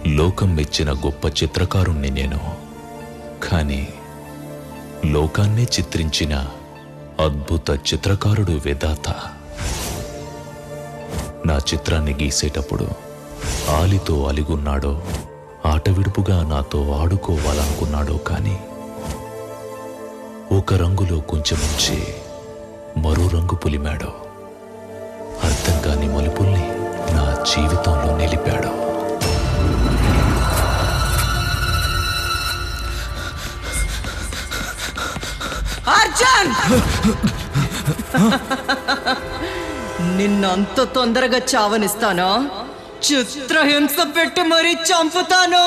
లోకం మెచ్చిన గొప్ప చిత్రకారుణ్ణి నేను. కానీ లోకాన్నే చిత్రించిన అద్భుత చిత్రకారుడు విధాత. నా చిత్రాన్ని గీసేటప్పుడు ఆలితో అలిగున్నాడో, ఆటవిడుపుగా నాతో ఆడుకోవాలనుకున్నాడో, కానీ ఒక రంగులో కొంచెం ఉంచి మరో రంగు పులిమాడో, అర్థం కాని మలుపుల్ని నా జీవితంలో నిలిపాడు. అర్జున్! నిన్నంత తొందరగా చావనిస్తానా? చిత్రహింస పెట్టి మరీ చంపుతాను.